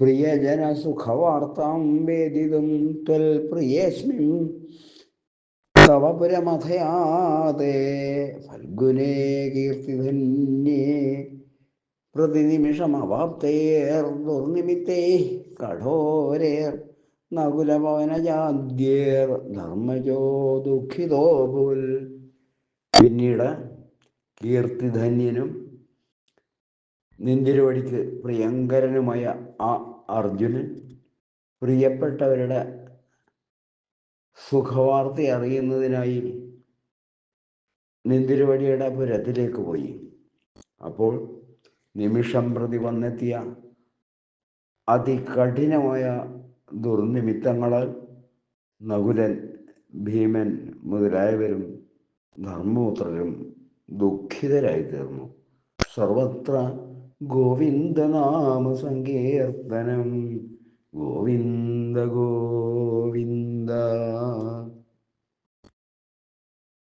പ്രിയജനസുഖവാർത്താം വേദിതും ത്വൽ പ്രിയേസ്മിൻ തവ പുരമഥയാതെ ഫൽഗുനേ കീർത്തിധന്യേ പ്രതിനിമിഷമവാപ്തേർ ദുർനിമിത്തേ കഠോരേർ നകുലപവനജാദ്യേർ ധർമ്മജോ ദുഃഖിതോ ഭുൽ. പിന്നീട് കീർത്തിധന്യനും നിന്തിരുവടിക്ക് പ്രിയങ്കരനുമായ ആ അർജുനൻ പ്രിയപ്പെട്ടവരുടെ സുഖവാർത്ത അറിയുന്നതിനായി നിന്തിരുവടിയുടെ പുരത്തിലേക്ക് പോയി. അപ്പോൾ നിമിഷം പ്രതി വന്നെത്തിയ അതികഠിനമായ ദുർനിമിത്തങ്ങളാൽ നകുലൻ, ഭീമൻ മുതലായവരും ധർമ്മപുത്രരും ദുഃഖിതരായി തീർന്നു. സർവത്ര ഗോവിന്ദനാമ സങ്കീർത്തനം. ഗോവിന്ദ ഗോവിന്ദ.